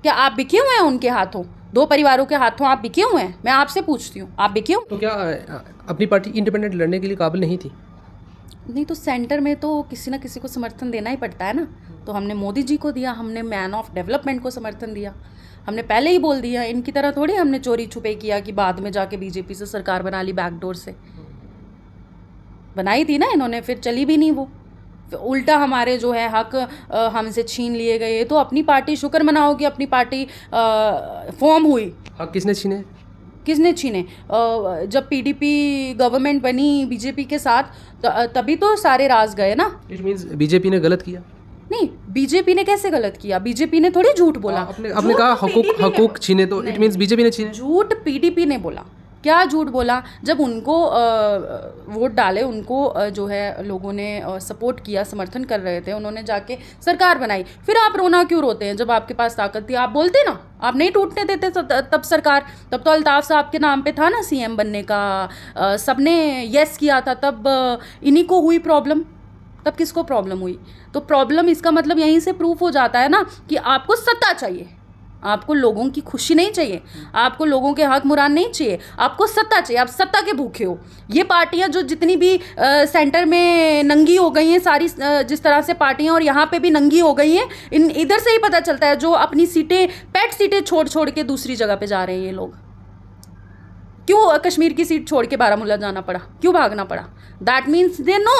क्या आप बिके हुए हैं उनके हाथों? 2 परिवारों के हाथों आप बिके हुए हैं? मैं आपसे पूछती हूँ, आप बिके हो? तो क्या अपनी पार्टी इंडिपेंडेंट लड़ने के लिए काबिल नहीं थी? नहीं तो सेंटर में तो किसी ना किसी को समर्थन देना ही पड़ता है ना। तो हमने मोदी जी को दिया, हमने मैन ऑफ डेवलपमेंट को समर्थन दिया। हमने पहले ही बोल दिया, इनकी तरह थोड़ी हमने चोरी छुपे किया कि बाद में जाके बीजेपी से सरकार बना ली बैकडोर से। बनाई थी ना इन्होंने, फिर चली भी नहीं वो। फिर उल्टा हमारे जो है हक हमसे छीन लिए गए। तो अपनी पार्टी, शुक्र मनाओ कि अपनी पार्टी फॉर्म हुई। हक किसने छीने? किसने छीने? जब पीडीपी गवर्नमेंट बनी बीजेपी के साथ तभी तो सारे राज गए ना। इट मीन्स बीजेपी ने गलत किया? नहीं, बीजेपी ने कैसे गलत किया? बीजेपी ने थोड़ी झूठ बोला। आपने कहा हकूक छीने, तो इट मीन्स बीजेपी ने छीने? झूठ पीडीपी ने बोला। क्या झूठ बोला? जब उनको वोट डाले, उनको जो है लोगों ने सपोर्ट किया, समर्थन कर रहे थे, उन्होंने जाके सरकार बनाई। फिर आप रोना क्यों रोते हैं? जब आपके पास ताकत थी आप बोलते ना, आप नहीं टूटने देते तब सरकार। तब तो अल्ताफ साहब के नाम पे था ना सीएम बनने का, सबने यस किया था। तब इन्हीं को हुई प्रॉब्लम, तब किसको प्रॉब्लम हुई? तो प्रॉब्लम इसका मतलब यहीं से प्रूफ हो जाता है ना कि आपको सत्ता चाहिए, आपको लोगों की खुशी नहीं चाहिए, आपको लोगों के हक मुराद नहीं चाहिए, आपको सत्ता चाहिए। आप सत्ता के भूखे हो। ये पार्टियां जो जितनी भी सेंटर में नंगी हो गई हैं सारी, जिस तरह से पार्टियां और यहाँ पे भी नंगी हो गई हैं, इधर से ही पता चलता है। जो अपनी सीटें, पेट सीटें छोड़ छोड़ के दूसरी जगह पे जा रहे हैं ये लोग। क्यों कश्मीर की सीट छोड़ के बारामूला जाना पड़ा? क्यों भागना पड़ा? That means they know.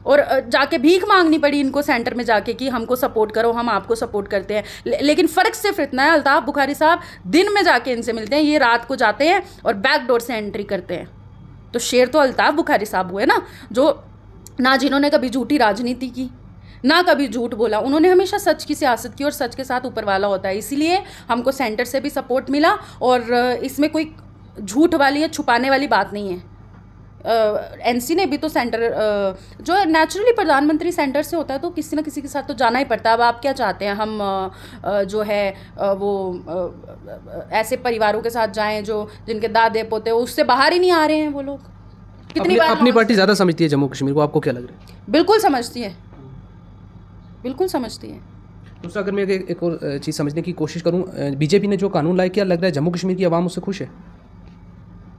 और जाके भीख मांगनी पड़ी इनको सेंटर में जाके कि हमको सपोर्ट करो, हम आपको सपोर्ट करते हैं। लेकिन फ़र्क सिर्फ इतना है, अल्ताफ़ बुखारी साहब दिन में जाके इनसे मिलते हैं, ये रात को जाते हैं और बैक डोर से एंट्री करते हैं। तो शेर तो अल्ताफ़ बुखारी साहब हुए ना, जो ना जिन्होंने कभी झूठी राजनीति की, ना कभी झूठ बोला। उन्होंने हमेशा सच की सियासत की और सच के साथ ऊपर वाला होता है। इसीलिए हमको सेंटर से भी सपोर्ट मिला और इसमें कोई झूठ वाली या छुपाने वाली बात नहीं है। एनसी ने भी तो सेंटर, जो नेचुरली प्रधानमंत्री सेंटर से होता है तो किसी ना किसी के साथ तो जाना ही पड़ता है। अब आप क्या चाहते हैं हम जो है वो ऐसे परिवारों के साथ जाएं जो जिनके दादे पोते उससे बाहर ही नहीं आ रहे हैं वो लोग? कितनी बार अपनी पार्टी ज़्यादा समझती है जम्मू कश्मीर को, आपको क्या लग रहा है? बिल्कुल समझती है, बिल्कुल समझती है। दूसरा, अगर मैं एक और चीज़ समझने की कोशिश करूँ, बीजेपी ने जो कानून लाए, क्या लग रहा है जम्मू कश्मीर की आवाम उससे खुश है?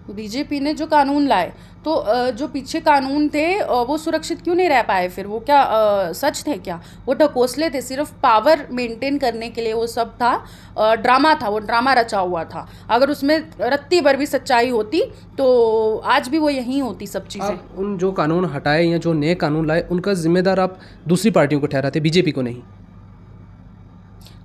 बीजेपी ने जो कानून लाए तो जो पीछे कानून थे वो सुरक्षित क्यों नहीं रह पाए? फिर वो क्या सच थे क्या? वो ढकोसले थे, सिर्फ पावर मेंटेन करने के लिए वो सब था, ड्रामा था, वो ड्रामा रचा हुआ था। अगर उसमें रत्ती भर भी सच्चाई होती तो आज भी वो यहीं होती सब चीज़ें। आप उन जो कानून हटाए या जो नए कानून लाए उनका जिम्मेदार आप दूसरी पार्टियों को ठहराते, बीजेपी को नहीं?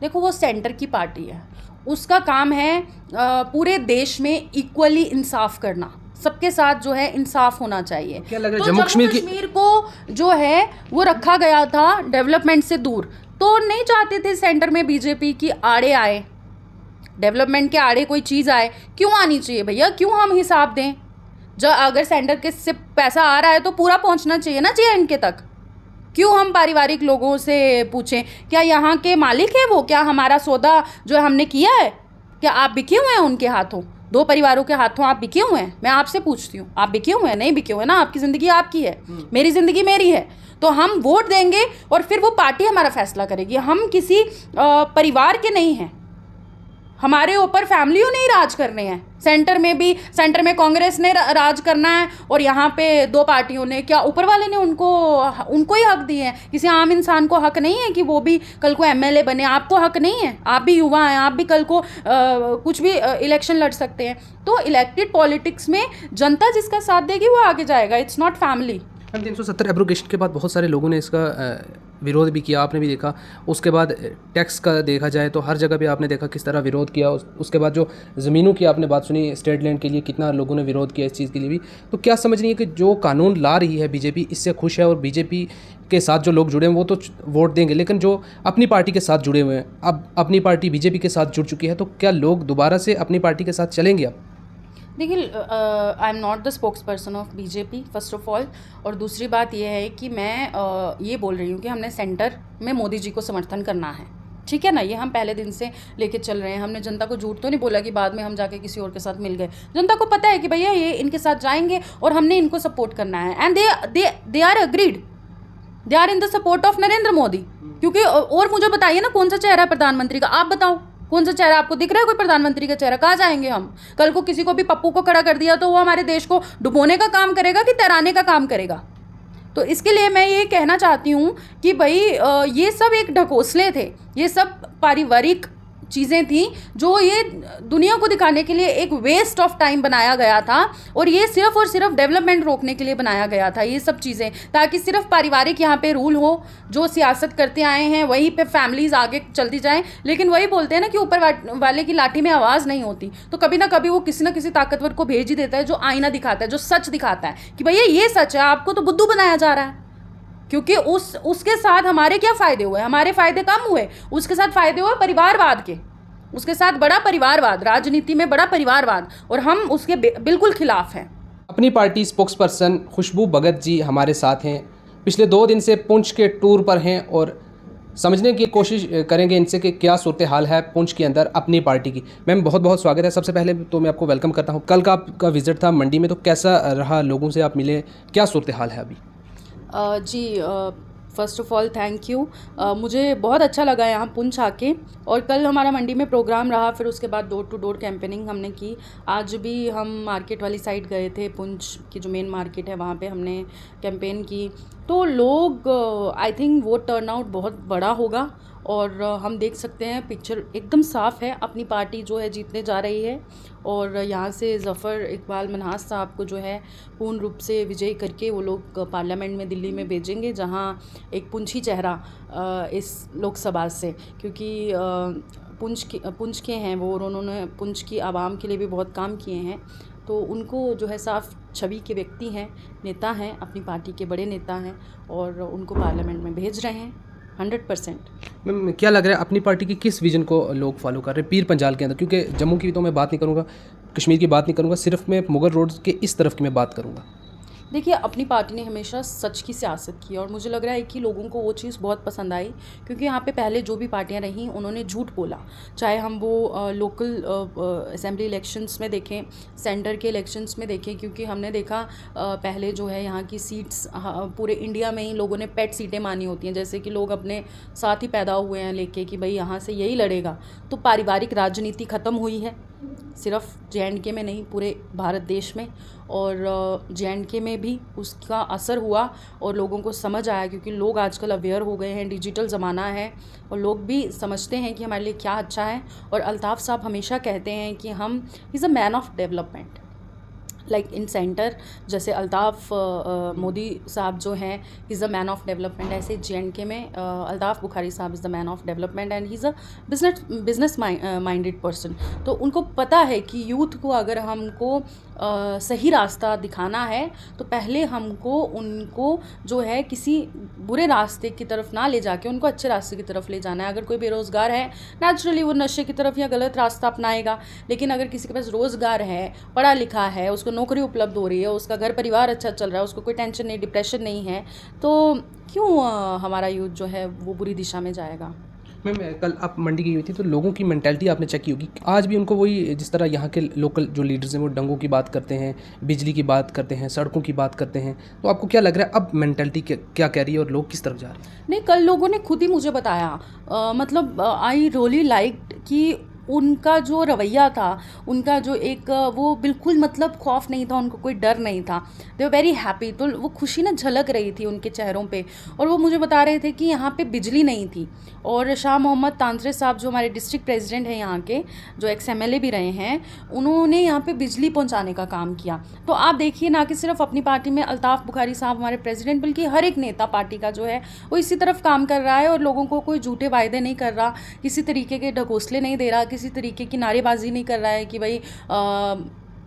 देखो, वो सेंटर की पार्टी है, उसका काम है पूरे देश में इक्वली इंसाफ करना, सबके साथ जो है इंसाफ होना चाहिए। क्या लग रहा है तो जम्मू कश्मीर को जो है वो रखा गया था डेवलपमेंट से दूर, तो नहीं चाहते थे सेंटर में बीजेपी की आड़े आए, डेवलपमेंट के आड़े कोई चीज़ आए। क्यों आनी चाहिए भैया? क्यों हम हिसाब दें? जब अगर सेंटर के से पैसा आ रहा है तो पूरा पहुंचना चाहिए ना चाहिए इनके तक। क्यों हम पारिवारिक लोगों से पूछें? क्या यहाँ के मालिक है वो? क्या हमारा सौदा जो हमने किया है, क्या आप बिके हुए हैं उनके हाथों? 2 परिवारों के हाथों आप बिके हुए हैं? मैं आपसे पूछती हूँ, आप बिके हुए हैं? नहीं बिके हुए ना। आपकी ज़िंदगी आपकी है, मेरी ज़िंदगी मेरी है। तो हम वोट देंगे और फिर वो पार्टी हमारा फैसला करेगी। हम किसी परिवार के नहीं हैं, हमारे ऊपर फैमिलियों ने ही राज करने हैं। सेंटर में भी, सेंटर में कांग्रेस ने राज करना है और यहाँ पे 2 पार्टियों ने, क्या ऊपर वाले ने उनको ही हक दिए हैं? किसी आम इंसान को हक नहीं है कि वो भी कल को एमएलए बने? आपको हक नहीं है? आप भी युवा हैं, आप भी कल को कुछ भी इलेक्शन लड़ सकते हैं। तो इलेक्टेड पॉलिटिक्स में जनता जिसका साथ देगी वो आगे जाएगा। It's not family. 370 एब्रोगेशन के बाद बहुत सारे लोगों ने इसका विरोध भी किया, आपने भी देखा। उसके बाद टैक्स का देखा जाए तो हर जगह पे आपने देखा किस तरह विरोध किया। उसके बाद जो ज़मीनों की आपने बात सुनी, स्टेट लैंड के लिए कितना लोगों ने विरोध किया इस चीज़ के लिए भी। तो क्या समझ रही है कि जो कानून ला रही है बीजेपी, इससे खुश है? और बीजेपी के साथ जो लोग जुड़े हैं वो तो वोट देंगे, लेकिन जो अपनी पार्टी के साथ जुड़े हुए हैं, अब अपनी पार्टी बीजेपी के साथ जुड़ चुकी है, तो क्या लोग दोबारा से अपनी पार्टी के साथ चलेंगे अब? देखिए, I am not the spokes person of BJP first of all. और दूसरी बात यह है कि मैं ये बोल रही हूँ कि हमने सेंटर में मोदी जी को समर्थन करना है, ठीक है ना? ये हम पहले दिन से लेके चल रहे हैं। हमने जनता को झूठ तो नहीं बोला कि बाद में हम जाके किसी और के साथ मिल गए। जनता को पता है कि भैया ये इनके साथ जाएंगे और हमने इनको सपोर्ट करना है। And they are agreed, they are in the support of Narendra Modi. क्योंकि और मुझे बताइए ना, कौन सा चेहरा है प्रधानमंत्री का? आप बताओ, कौन सा चेहरा आपको दिख रहा है? कोई प्रधानमंत्री का चेहरा? कहाँ जाएंगे हम? कल को किसी को भी पप्पू को खड़ा कर दिया तो वो हमारे देश को डुबोने का काम करेगा कि तैराने का काम करेगा? तो इसके लिए मैं ये कहना चाहती हूँ कि भाई ये सब एक ढकोसले थे, ये सब पारिवारिक चीज़ें थी जो ये दुनिया को दिखाने के लिए एक वेस्ट ऑफ टाइम बनाया गया था, और ये सिर्फ और सिर्फ डेवलपमेंट रोकने के लिए बनाया गया था ये सब चीज़ें, ताकि सिर्फ पारिवारिक यहाँ पे रूल हो, जो सियासत करते आए हैं वहीं पे फैमिलीज आगे चलती जाएं। लेकिन वही बोलते हैं ना कि ऊपर वाले की लाठी में आवाज़ नहीं होती, तो कभी ना कभी वो किसी ना किसी ताकतवर को भेज ही देता है जो आईना दिखाता है, जो सच दिखाता है कि भैया ये सच है, आपको तो बुद्धू बनाया जा रहा है। क्योंकि उसके साथ हमारे क्या फ़ायदे हुए? हमारे फ़ायदे कम हुए, उसके साथ फ़ायदे हुए परिवारवाद के, उसके साथ बड़ा परिवारवाद, राजनीति में बड़ा परिवारवाद, और हम उसके बिल्कुल खिलाफ हैं। अपनी पार्टी स्पोक्स पर्सन खुशबू भगत जी हमारे साथ हैं। पिछले 2 दिन से पुंछ के टूर पर हैं और समझने की कोशिश करेंगे इनसे कि क्या सूरत हाल है पुंछ के अंदर अपनी पार्टी की। मैम बहुत बहुत स्वागत है। सबसे पहले तो मैं आपको वेलकम करता हूँ। कल का आपका विज़िट था मंडी में, तो कैसा रहा? लोगों से आप मिले, क्या सूरत हाल है अभी? जी, first of all thank you. मुझे बहुत अच्छा लगा यहाँ पुंछ आके, और कल हमारा मंडी में प्रोग्राम रहा, फिर उसके बाद डोर टू डोर कैंपेनिंग हमने की। आज भी हम मार्केट वाली साइड गए थे, पुंछ की जो मेन मार्केट है वहाँ पे हमने कैंपेन की। तो लोग आई थिंक वो टर्नआउट बहुत बड़ा होगा, और हम देख सकते हैं पिक्चर एकदम साफ़ है, अपनी पार्टी जो है जीतने जा रही है, और यहाँ से ज़फ़र इकबाल मन्हास साहब को जो है पूर्ण रूप से विजयी करके वो लोग पार्लियामेंट में दिल्ली में भेजेंगे, जहाँ एक पुंछी चेहरा इस लोकसभा से, क्योंकि पुंछ के हैं वो, और उन्होंने पुंछ की आवाम के लिए भी बहुत काम किए हैं, तो उनको जो है साफ छवि के व्यक्ति हैं, नेता हैं, अपनी पार्टी के बड़े नेता हैं, और उनको पार्लियामेंट में भेज रहे हैं 100%। मैम क्या लग रहा है अपनी पार्टी की किस विजन को लोग फॉलो कर रहे हैं पीर पंजाल के अंदर? क्योंकि जम्मू की तो मैं बात नहीं करूँगा, कश्मीर की बात नहीं करूँगा, सिर्फ मैं मुगल रोड के इस तरफ की मैं बात करूँगा। देखिए, अपनी पार्टी ने हमेशा सच की सियासत की, और मुझे लग रहा है कि लोगों को वो चीज़ बहुत पसंद आई, क्योंकि यहाँ पे पहले जो भी पार्टियाँ रहीं उन्होंने झूठ बोला, चाहे हम वो लोकल असेंबली इलेक्शंस में देखें, सेंटर के इलेक्शंस में देखें, क्योंकि हमने देखा पहले जो है यहाँ की सीट्स पूरे इंडिया में ही लोगों ने पेट सीटें मानी होती हैं, जैसे कि लोग अपने साथ ही पैदा हुए हैं लेके कि भाई यहाँ से यही लड़ेगा। तो पारिवारिक राजनीति ख़त्म हुई है, सिर्फ JNK में नहीं, पूरे भारत देश में, और JNK में भी उसका असर हुआ और लोगों को समझ आया, क्योंकि लोग आजकल अवेयर हो गए हैं, डिजिटल ज़माना है, और लोग भी समझते हैं कि हमारे लिए क्या अच्छा है। और अल्ताफ़ साहब हमेशा कहते हैं कि हम is a man of development, like in centre, जैसे अल्ताफ़ मोदी साहब जो हैं is the man of development, ऐसे JNK में अल्ताफ़ बुखारी साहब is the man of development, and he is a business minded person. तो उनको पता है कि यूथ को अगर हमको सही रास्ता दिखाना है तो पहले हमको उनको जो है किसी बुरे रास्ते की तरफ ना ले जाके उनको अच्छे रास्ते की तरफ ले जाना है। अगर कोई बेरोज़गार है, नेचुरली वो नशे की तरफ या गलत रास्ता अपनाएगा, लेकिन अगर किसी के पास रोज़गार है, पढ़ा लिखा है, उसको नौकरी उपलब्ध हो रही है, उसका घर परिवार अच्छा चल रहा है, उसको कोई टेंशन नहीं, डिप्रेशन नहीं है, तो क्यों हमारा यूथ जो है वो बुरी दिशा में जाएगा। मैम कल आप मंडी गई हुई थी, तो लोगों की मेंटालिटी आपने चेक की होगी, आज भी उनको वही जिस तरह यहाँ के लोकल जो लीडर्स हैं वो दंगों की बात करते हैं, बिजली की बात करते हैं, सड़कों की बात करते हैं, तो आपको क्या लग रहा है अब मेंटालिटी क्या कह रही है और लोग किस तरफ जा रहे हैं? नहीं, कल लोगों ने खुद ही मुझे बताया, मतलब आई रियली लाइक्ड कि उनका जो रवैया था, उनका जो एक वो बिल्कुल मतलब खौफ नहीं था, उनको कोई डर नहीं था, दे वर वेरी हैप्पी। तो वो खुशी ना झलक रही थी उनके चेहरों पे, और वो मुझे बता रहे थे कि यहाँ पे बिजली नहीं थी, और शाह मोहम्मद तांत्रे साहब जो हमारे डिस्ट्रिक्ट प्रेसिडेंट हैं यहाँ के, जो एक्स MLA भी रहे हैं, उन्होंने यहाँ पे बिजली पहुँचाने का काम किया। तो आप देखिए ना कि सिर्फ अपनी पार्टी में अल्ताफ़ बुखारी साहब हमारे प्रेसिडेंट, बल्कि हर एक नेता पार्टी का जो है वो इसी तरफ काम कर रहा है, और लोगों को कोई झूठे वायदे नहीं कर रहा, किसी तरीके के ढकोसले नहीं दे रहा, किसी तरीके की नारेबाजी नहीं कर रहा है कि भाई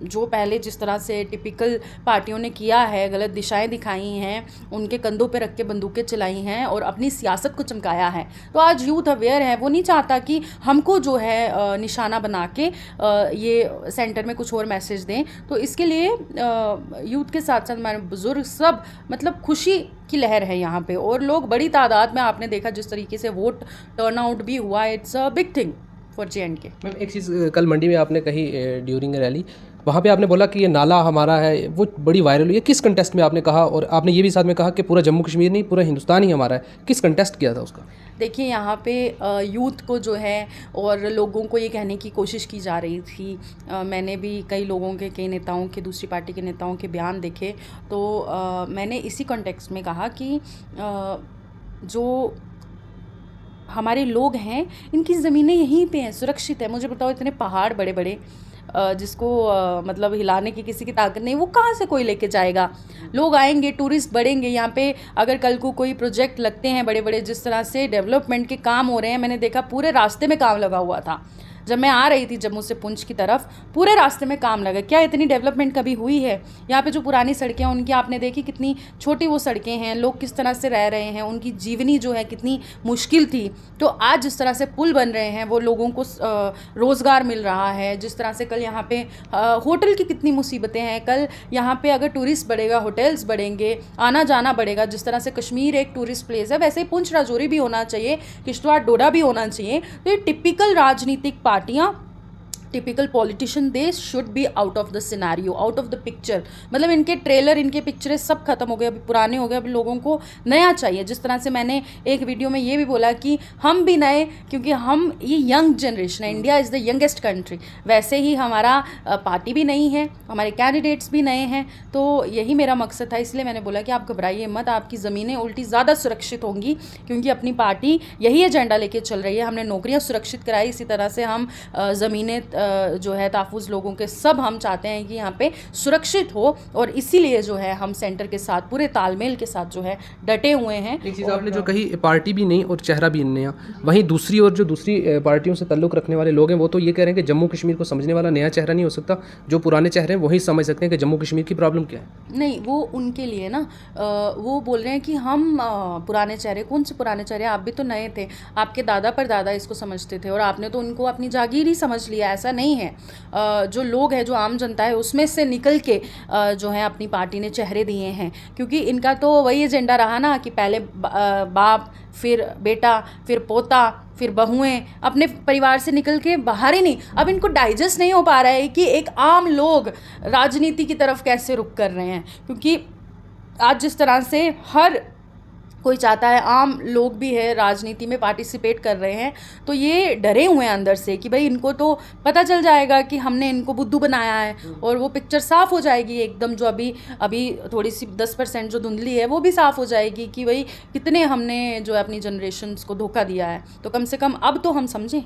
जो पहले जिस तरह से टिपिकल पार्टियों ने किया है, गलत दिशाएं दिखाई हैं, उनके कंधों पे रख के बंदूकें चलाई हैं और अपनी सियासत को चमकाया है। तो आज यूथ अवेयर है, वो नहीं चाहता कि हमको जो है निशाना बना के ये सेंटर में कुछ और मैसेज दें। तो इसके लिए यूथ के साथ साथ हमारे बुज़ुर्ग सब, मतलब खुशी की लहर है यहाँ पे, और लोग बड़ी तादाद में, आपने देखा जिस तरीके से वोट टर्नआउट भी हुआ, it's a big thing for JNK। Ma'am एक चीज़ कल मंडी में आपने कही ड्यूरिंग रैली, वहाँ पे आपने बोला कि ये नाला हमारा है, वो बड़ी वायरल हुई है। किस कंटेस्ट में आपने कहा, और आपने ये भी साथ में कहा कि पूरा जम्मू कश्मीर नहीं पूरा हिंदुस्तान ही हमारा है, किस कंटेस्ट किया था उसका? देखिए यहाँ पे यूथ को जो है और लोगों को ये कहने की कोशिश की जा रही थी, मैंने भी कई लोगों के, कई नेताओं के, दूसरी पार्टी के नेताओं के बयान देखे, तो मैंने इसी कॉन्टेक्स्ट में कहा कि जो हमारे लोग हैं इनकी ज़मीनें यहीं पे हैं, सुरक्षित है। मुझे बताओ, इतने पहाड़ बड़े बड़े जिसको मतलब हिलाने की किसी की ताकत नहीं, वो कहाँ से कोई लेके जाएगा? लोग आएंगे, टूरिस्ट बढ़ेंगे यहाँ पे। अगर कल को कोई प्रोजेक्ट लगते हैं बड़े बड़े, जिस तरह से डेवलपमेंट के काम हो रहे हैं, मैंने देखा पूरे रास्ते में काम लगा हुआ था। जब मैं आ रही थी जम्मू से पुंछ की तरफ, पूरे रास्ते में काम लगा। क्या इतनी डेवलपमेंट कभी हुई है? यहाँ पे जो पुरानी सड़कें हैं उनकी आपने देखी कितनी छोटी वो सड़कें हैं, लोग किस तरह से रह रहे हैं, उनकी जीवनी जो है कितनी मुश्किल थी। तो आज जिस तरह से पुल बन रहे हैं, वो लोगों को रोज़गार मिल रहा है। जिस तरह से कल यहाँ पे होटल की कितनी मुसीबतें हैं, कल यहाँ पे अगर टूरिस्ट बढ़ेगा, होटल्स बढ़ेंगे, आना जाना बढ़ेगा। जिस तरह से कश्मीर एक टूरिस्ट प्लेस है, वैसे ही पुंछ राजौरी भी होना चाहिए, किश्तवाड़ डोडा भी होना चाहिए। तो ये टिपिकल राजनीतिक पार्टियाँ, typical politician, they should be out of the scenario, out of the picture. मतलब इनके ट्रेलर, इनके पिक्चरें सब खत्म हो गए, अभी पुराने हो गए, अभी लोगों को नया चाहिए। जिस तरह से मैंने एक वीडियो में ये भी बोला कि हम भी नए, क्योंकि हम ये यंग जनरेशन है, India is the youngest country, वैसे ही हमारा पार्टी भी नई है, हमारे कैंडिडेट्स भी नए हैं। तो यही मेरा मकसद था, इसलिए मैंने बोला कि आप घबराइए मत, आपकी ज़मीनें उल्टी ज़्यादा सुरक्षित होंगी, क्योंकि अपनी पार्टी यही एजेंडा लेके चल रही है। हमने नौकरियाँ सुरक्षित कराई, इसी तरह से हम ज़मीनें जो है ताफुज़ लोगों के सब हम चाहते हैं कि यहाँ पे सुरक्षित हो, और इसीलिए जो है हम सेंटर के साथ पूरे तालमेल के साथ जो है डटे हुए हैं। एक चीज़ आपने जो कही, पार्टी भी नहीं और चेहरा भी नया, वहीं दूसरी ओर जो दूसरी पार्टियों से ताल्लुक़ रखने वाले लोग हैं वो तो ये कह रहे हैं कि जम्मू कश्मीर को समझने वाला नया चेहरा नहीं हो सकता, जो पुराने चेहरे हैं वही समझ सकते हैं कि जम्मू कश्मीर की प्रॉब्लम क्या है। नहीं, वो उनके लिए ना, वो बोल रहे हैं कि हम पुराने चेहरे, कौन से पुराने चेहरे? आप भी तो नए थे, आपके दादा पर दादा इसको समझते थे, और आपने तो उनको अपनी जागीर ही समझ लिया। ऐसा नहीं है। जो लोग हैं, जो आम जनता है, उसमें से निकल के जो है अपनी पार्टी ने चेहरे दिए हैं, क्योंकि इनका तो वही एजेंडा रहा ना कि पहले बाप, फिर बेटा, फिर पोता, फिर बहुएं, अपने परिवार से निकल के बाहर ही नहीं। अब इनको डाइजेस्ट नहीं हो पा रहा है कि एक आम लोग राजनीति की तरफ कैसे रुख कर रहे हैं, क्योंकि आज जिस तरह से हर कोई चाहता है, आम लोग भी है राजनीति में पार्टिसिपेट कर रहे हैं, तो ये डरे हुए हैं अंदर से कि भाई इनको तो पता चल जाएगा कि हमने इनको बुद्धू बनाया है, और वो पिक्चर साफ़ हो जाएगी एकदम। जो अभी थोड़ी सी 10% जो धुंधली है, वो भी साफ़ हो जाएगी कि भाई कितने हमने जो है अपनी जनरेशन्स को धोखा दिया है। तो कम से कम अब तो हम समझें।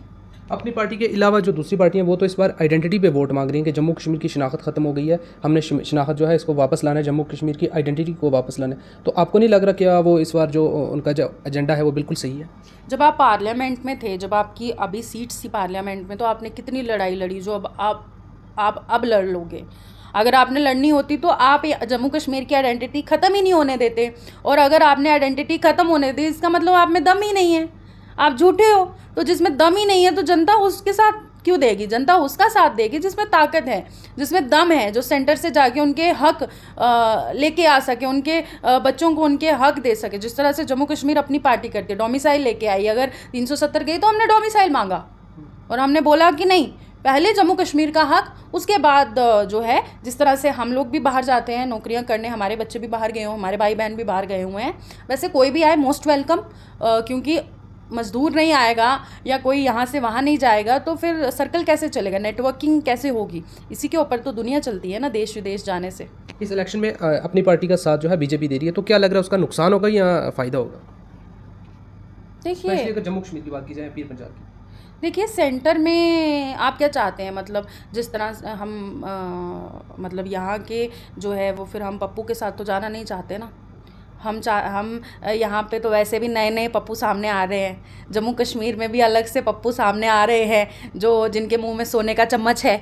अपनी पार्टी के अलावा जो दूसरी पार्टियां, वो तो इस बार आइडेंटिटी पे वोट मांग रही हैं कि जम्मू कश्मीर की शनाख्त ख़त्म हो गई है, हमने शनाख्त जो है इसको वापस लाना है, जम्मू कश्मीर की आइडेंटिटी को वापस लाना है। तो आपको नहीं लग रहा कि वो इस बार जो उनका जो एजेंडा है वो बिल्कुल सही है? जब आप पार्लियामेंट में थे, जब आपकी अभी सीट्स थी पार्लियामेंट में, तो आपने कितनी लड़ाई लड़ी जो आप अब लड़ लोगे? अगर आपने लड़नी होती तो आप जम्मू कश्मीर की आइडेंटिटी ख़त्म ही नहीं होने देते, और अगर आपने आइडेंटिटी ख़त्म होने दी, इसका मतलब आप में दम ही नहीं है, आप झूठे हो। तो जिसमें दम ही नहीं है तो जनता उसके साथ क्यों देगी? जनता उसका साथ देगी जिसमें ताकत है, जिसमें दम है, जो सेंटर से जाके उनके हक लेके आ सके, उनके बच्चों को उनके हक दे सके। जिस तरह से जम्मू कश्मीर अपनी पार्टी करती है, डोमिसाइल लेके आई, अगर 370 गई तो हमने डोमिसाइल मांगा, और हमने बोला कि नहीं, पहले जम्मू कश्मीर का हक, उसके बाद जो है जिस तरह से हम लोग भी बाहर जाते हैं नौकरियां करने, हमारे बच्चे भी बाहर गए हों, हमारे भाई बहन भी बाहर गए हुए हैं, वैसे कोई भी आए मोस्ट वेलकम, क्योंकि मज़दूर नहीं आएगा या कोई यहाँ से वहाँ नहीं जाएगा तो फिर सर्कल कैसे चलेगा, नेटवर्किंग कैसे होगी? इसी के ऊपर तो दुनिया चलती है ना, देश विदेश जाने से। इस इलेक्शन में अपनी पार्टी का साथ जो है बीजेपी दे रही है, तो क्या लग रहा है उसका नुकसान होगा या फ़ायदा होगा? देखिए, अगर जम्मू कश्मीर की बात की जाए, पीर पंजाब की, देखिए सेंटर में आप क्या चाहते हैं? मतलब जिस तरह से हम मतलब यहाँ के जो है वो, फिर हम पप्पू के साथ तो जाना नहीं चाहते ना। हम यहाँ पे तो वैसे भी नए नए पप्पू सामने आ रहे हैं, जम्मू कश्मीर में भी अलग से पप्पू सामने आ रहे हैं, जो जिनके मुंह में सोने का चम्मच है,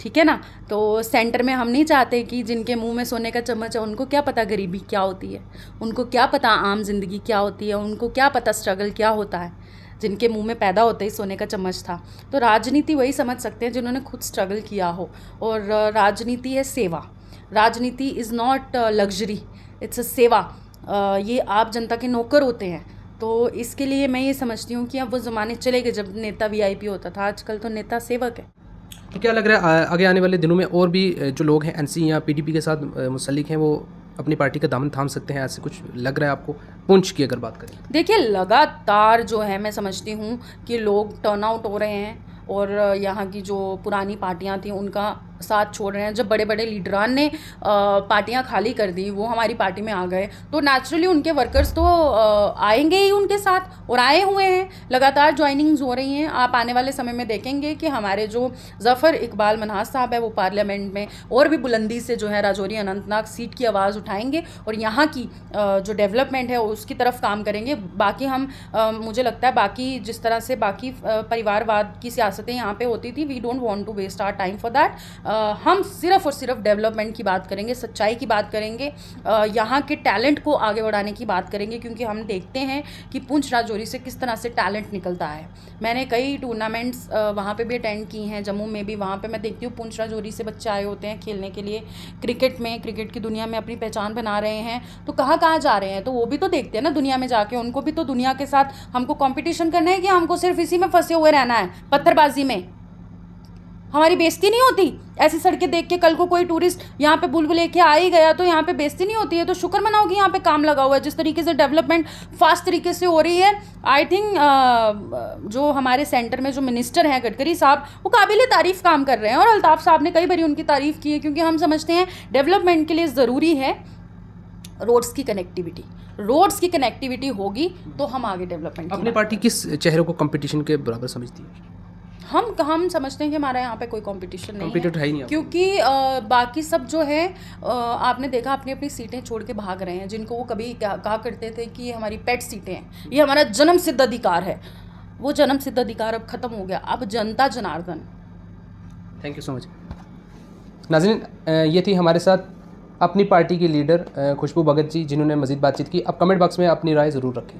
ठीक है ना। तो सेंटर में हम नहीं चाहते कि जिनके मुंह में सोने का चम्मच है, उनको क्या पता गरीबी क्या होती है, उनको क्या पता आम जिंदगी क्या होती है, उनको क्या पता स्ट्रगल क्या होता है, जिनके मुंह में पैदा होते ही सोने का चम्मच था। तो राजनीति वही समझ सकते हैं जिन्होंने खुद स्ट्रगल किया हो, और राजनीति है सेवा। राजनीति is not luxury, it's a सेवा। ये आप जनता के नौकर होते हैं। तो इसके लिए मैं ये समझती हूँ कि अब वो ज़माने चले गए जब नेता VIP होता था, आजकल तो नेता सेवक है। तो क्या लग रहा है आगे आने वाले दिनों में और भी जो लोग हैं एनसी या पीडीपी के साथ मुसल्लिक हैं वो अपनी पार्टी का दामन थाम सकते हैं, ऐसे कुछ लग रहा है आपको पुंछ की अगर बात करें? देखिए, लगातार जो है मैं समझती हूँ कि लोग टर्न आउट हो रहे हैं और यहाँ की जो पुरानी पार्टियाँ थी उनका साथ छोड़ रहे हैं। जब बड़े बड़े लीडरान ने पार्टियाँ खाली कर दी, वो हमारी पार्टी में आ गए, तो नेचुरली उनके वर्कर्स तो आएंगे ही उनके साथ, और आए हुए हैं। लगातार ज्वाइनिंग्स हो रही हैं। आप आने वाले समय में देखेंगे कि हमारे जो ज़फ़र इकबाल मन्हास साहब है वो पार्लियामेंट में और भी बुलंदी से जो है राजौरी अनंतनाग सीट की आवाज़ उठाएंगे और यहाँ की जो डेवलपमेंट है उसकी तरफ काम करेंगे। बाकी हम मुझे लगता है बाकी जिस तरह से बाकी परिवारवाद की सियासतें यहाँ पे होती थी, we don't want to waste our time for that. हम सिर्फ़ और सिर्फ डेवलपमेंट की बात करेंगे, सच्चाई की बात करेंगे, यहाँ के टैलेंट को आगे बढ़ाने की बात करेंगे, क्योंकि हम देखते हैं कि पुंछ राजौरी से किस तरह से टैलेंट निकलता है। मैंने कई टूर्नामेंट्स वहाँ पे भी अटेंड की हैं, जम्मू में भी। वहाँ पे मैं देखती हूँ पुंछ राजौरी से बच्चे आए होते हैं खेलने के लिए, क्रिकेट की दुनिया में अपनी पहचान बना रहे हैं। तो कहाँ कहाँ जा रहे हैं, तो वो भी तो देखते हैं ना दुनिया में जाके। उनको भी तो दुनिया के साथ हमको कंपटीशन करना है कि हमको सिर्फ इसी में फंसे हुए रहना है, पत्थरबाजी में? हमारी बेइज्जती नहीं होती ऐसी सड़कें देख के? कल को कोई टूरिस्ट यहाँ पे बुलबुल लेके आ ही गया तो यहाँ पे बेइज्जती नहीं होती है? तो शुक्र मनाओ कि यहाँ पे काम लगा हुआ है। जिस तरीके से डेवलपमेंट फास्ट तरीके से हो रही है, आई थिंक जो हमारे सेंटर में जो मिनिस्टर हैं गडकरी साहब, वो काबिल तारीफ़ काम कर रहे हैं। और अल्ताफ़ साहब ने कई बारी उनकी तारीफ़ की है, क्योंकि हम समझते हैं डेवलपमेंट के लिए ज़रूरी है रोड्स की कनेक्टिविटी। रोड्स की कनेक्टिविटी होगी तो हम आगे डेवलपमेंट। अपनी पार्टी किस चेहरे को कंपटीशन के बराबर समझती है? हम समझते हैं कि हमारा यहाँ पे कोई कंपटीशन नहीं कॉम्पिटिटर है ही नहीं, क्योंकि बाकी सब जो है आपने देखा अपनी अपनी सीटें छोड़ के भाग रहे हैं। जिनको वो कभी कहा करते थे कि ये हमारी पेट सीटें हैं, ये हमारा जन्म सिद्ध अधिकार है, वो जन्म सिद्ध अधिकार अब ख़त्म हो गया। अब जनता Janardan. Thank you so much. नाज़रीन, ये थी हमारे साथ अपनी पार्टी की लीडर खुशबू भगत जी, जिन्होंने मज़ीद बातचीत की। अब कमेंट बॉक्स में अपनी राय ज़रूर रखें।